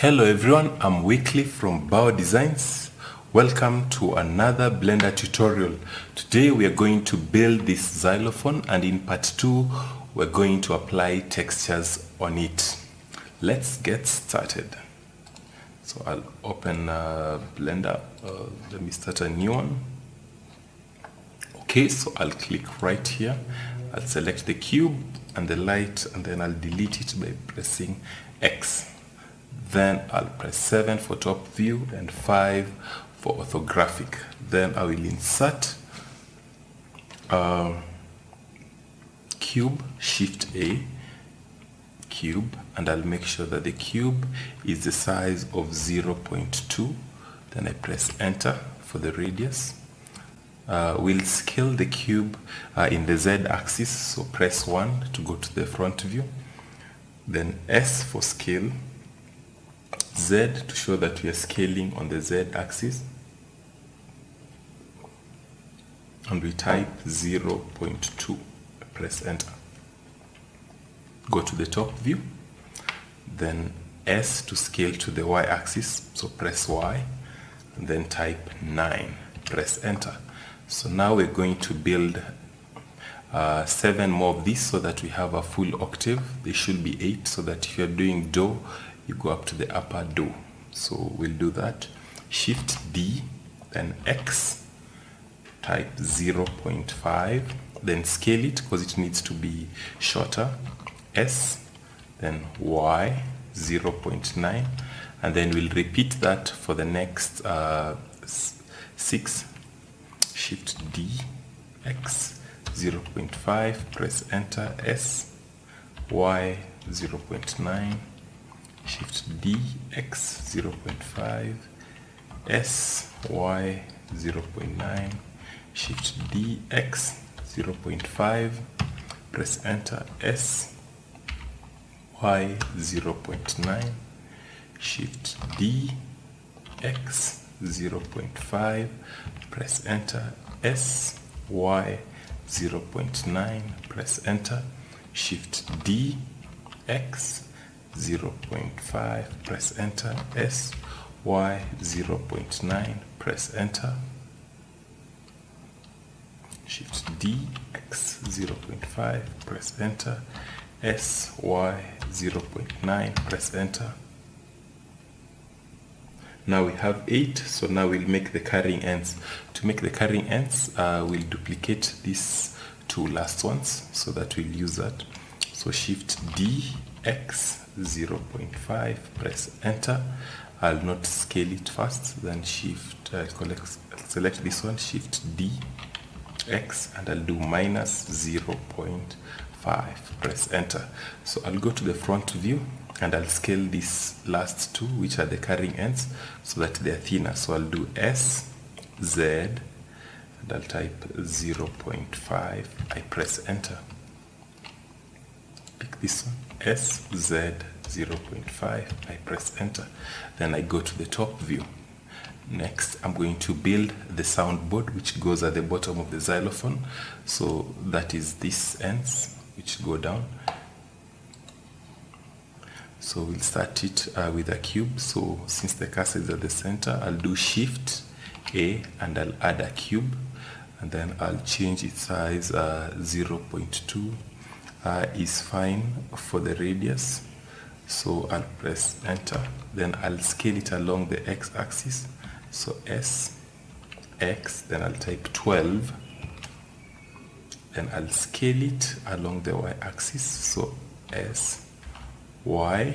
Hello everyone, I'm Wycliffe from Bao Designs. Welcome to another Blender tutorial. Today we are going to build this xylophone, and in part 2 we're going to apply textures on it. Let's get started. So I'll open Blender. Let me start a new one. Okay, so I'll click right here. I'll select the cube and the light, and then I'll delete it by pressing X. Then I'll press 7 for top view and 5 for orthographic. Then I will insert cube, Shift A, cube, and I'll make sure that the cube is the size of 0.2. Then I press enter for the radius. We'll scale the cube in the Z axis, so press 1 to go to the front view. Then S for scale. Z to show that we are scaling on the Z axis, and we type 0.2. Press enter. Go to the top view. Then S to scale to the Y axis, so press Y, and then type 9. Press enter. So now we're going to build 7 more of these so that we have a full octave. They should be 8, so that if you're doing Do, you go up to the upper Do. So we'll do that. Shift D, then X, type 0.5, then scale it because it needs to be shorter. S, then Y, 0.9, and then we'll repeat that for the next 6. Shift D, X, 0.5, press enter. S, Y, 0.9, Shift D, X, 0.5, S, Y, 0.9, Shift D, X, 0.5, press enter. S, Y, 0.9, Shift D, X, 0.5, press enter. S, Y, 0.9, press enter. Shift D, X, 0.5, press enter. S, Y, 0.9, press enter. Shift D, X, 0.5, press enter. S, Y, 0.9, press enter. Now we have 8, so now we'll make the carrying ends. To make the carrying ends, we'll duplicate these 2 last ones so that we'll use that. So Shift D, X, 0.5, press enter. I'll not scale it first, then select this one, Shift D, X, and I'll do minus 0.5, press enter. So I'll go to the front view and I'll scale these last 2, which are the carrying ends, so that they're thinner. So I'll do S, Z, and I'll type 0.5. I press enter. Pick this one, S, Z, 0.5. I press enter. Then I go to the top view. Next, I'm going to build the soundboard, which goes at the bottom of the xylophone. So that is these ends, which go down. So we'll start it with a cube. So since the cursor is at the center, I'll do Shift A and I'll add a cube, and then I'll change its size. 0.2 is fine for the radius. So I'll press enter. Then I'll scale it along the X axis. So S, X, then I'll type 12. Then I'll scale it along the Y axis. So S, Y,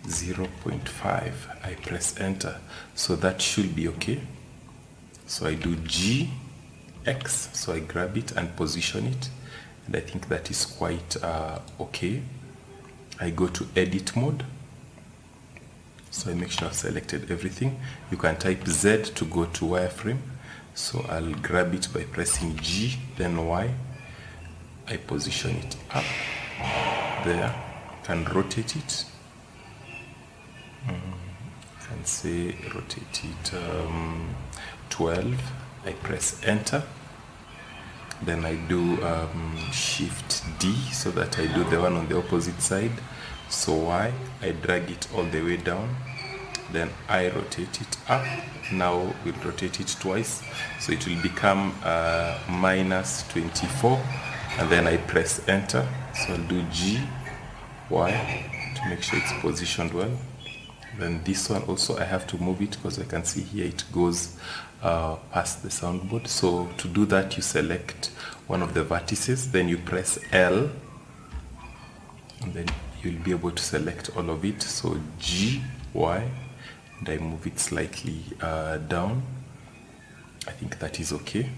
0.5. I press enter. So that should be okay. So I do G, X, so I grab it and position it, and I think that is quite okay. I go to edit mode, so I make sure I've selected everything. You can type Z to go to wireframe. So I'll grab it by pressing G, then Y. I position it up there, can rotate it. Can say rotate it 12. I press enter. Then I do Shift D so that I do the one on the opposite side. So Y, I drag it all the way down, then I rotate it up. Now we'll rotate it twice, so it will become minus 24, and then I press enter. So I'll do G, Y to make sure it's positioned well. Then this one also I have to move it because I can see here it goes past the soundboard. So to do that, you select one of the vertices, then you press L, and then you'll be able to select all of it. So G, Y, and I move it slightly down. I think that is okay.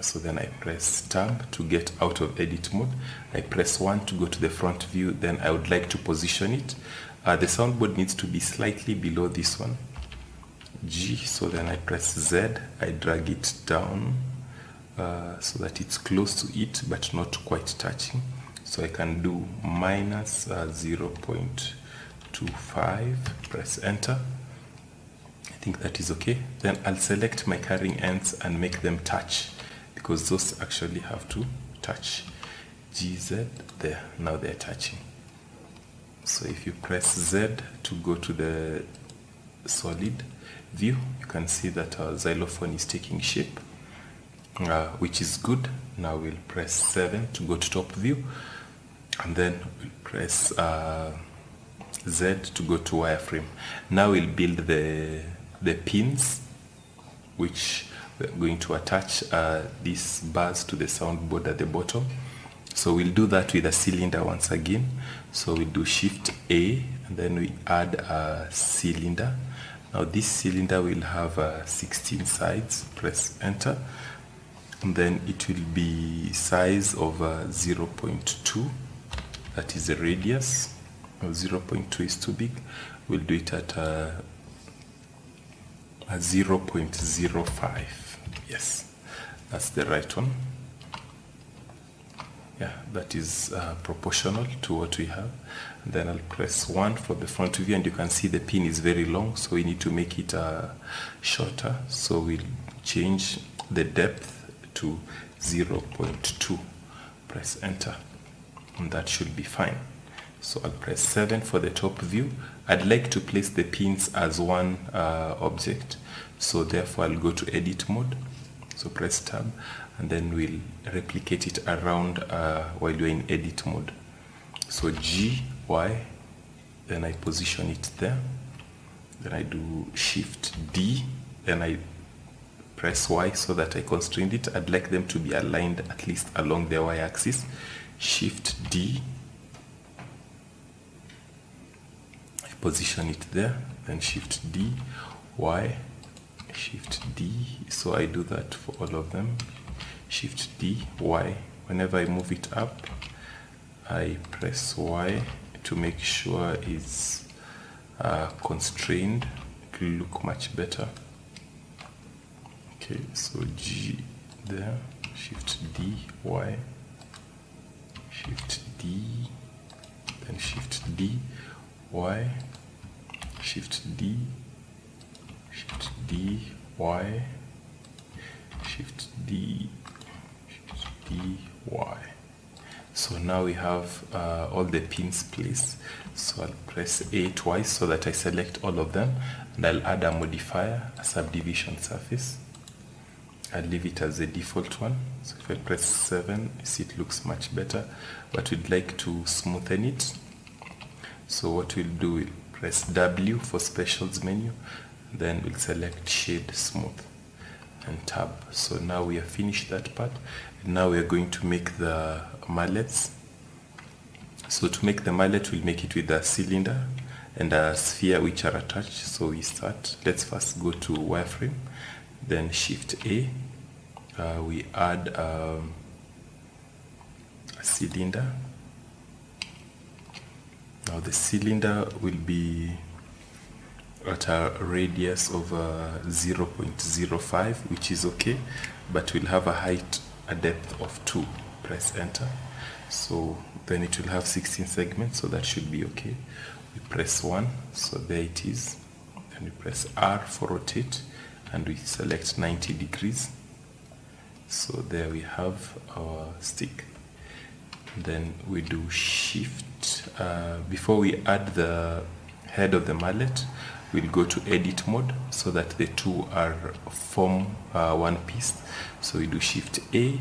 So then I press tab to get out of edit mode. I press 1 to go to the front view. Then I would like to position it. The soundboard needs to be slightly below this one, G. So then I press Z, I drag it down so that it's close to it but not quite touching. So I can do minus 0.25, press enter. I think that is okay. Then I'll select my carrying ends and make them touch, because those actually have to touch. GZ, there, now they're touching. So if you press Z to go to the solid view, you can see that our xylophone is taking shape, which is good. Now we'll press 7 to go to top view, and then we'll press Z to go to wireframe. Now we'll build the pins which we're going to attach these bars to the soundboard at the bottom. So we'll do that with a cylinder once again. So we'll do Shift A, and then we add a cylinder. Now this cylinder will have 16 sides. Press enter, and then it will be size of 0.2. That is the radius. 0.2 is too big. We'll do it at 0.05. Yes, that's the right one. Yeah, that is proportional to what we have. And then I'll press 1 for the front view, and you can see the pin is very long, so we need to make it shorter. So we'll change the depth to 0.2. Press enter, and that should be fine. So I'll press 7 for the top view. I'd like to place the pins as one object, so therefore I'll go to edit mode. So press tab, and then we'll replicate it around while you're in edit mode. So G, Y, then I position it there. Then I do Shift D, then I press Y so that I constrain it. I'd like them to be aligned at least along the Y axis. Shift D, I position it there, then Shift D, Y, Shift D. So I do that for all of them. Shift D, Y. Whenever I move it up, I press Y to make sure it's constrained. It will look much better. Okay, so G there, Shift D, Y, Shift D, then Shift D, Y, Shift D, Shift D, Y, Shift D, Shift D, Y. So now we have all the pins placed. So I'll press A twice so that I select all of them, and I'll add a modifier, a subdivision surface. I'll leave it as the default one. So if I press 7, you see it looks much better, but we'd like to smoothen it. So what we'll do, we'll press W for specials menu, then we'll select shade smooth and tab. So now we have finished that part, and now we are going to make the mallets. So to make the mallet, we'll make it with a cylinder and a sphere which are attached. So we start, let's first go to wireframe, then Shift A, we add a cylinder. Now the cylinder will be at a radius of 0.05, which is okay, but we'll have a height, a depth of 2. Press enter. So then it will have 16 segments, so that should be okay. We press 1, so there it is. Then we press R for rotate, and we select 90 degrees. So there we have our stick. Then we do shift. Before we add the head of the mallet, we'll go to edit mode so that the two form one piece. So we do shift A,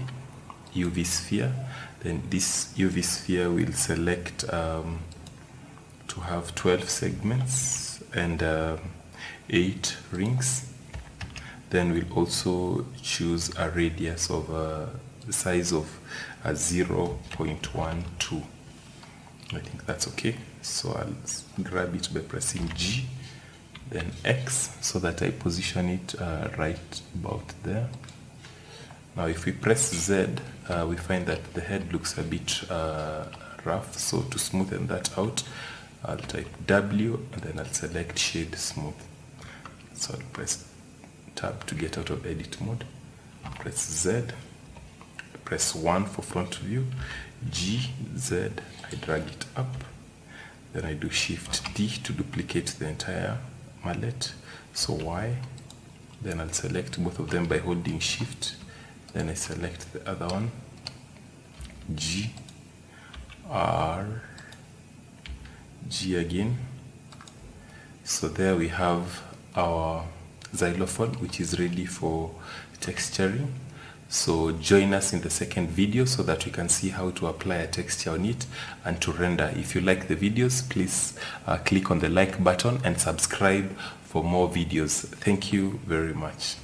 UV sphere. Then this UV sphere will select to have 12 segments and 8 rings. Then we'll also choose a radius of the size of 0.12. I think that's okay. So I'll grab it by pressing G, then X, so that I position it right about there. Now if we press Z, we find that the head looks a bit rough. So to smoothen that out, I'll type W and then I'll select shade smooth. So I'll press tab to get out of edit mode, press Z, press 1 for front view, G, Z, I drag it up, then I do shift D to duplicate the entire mallet, so Y, then I'll select both of them by holding shift, then I select the other one, G, R, G again. So there we have our xylophone, which is ready for texturing. So join us in the second video so that we can see how to apply a texture on it and to render. If you like the videos, please click on the like button and subscribe for more videos. Thank you very much.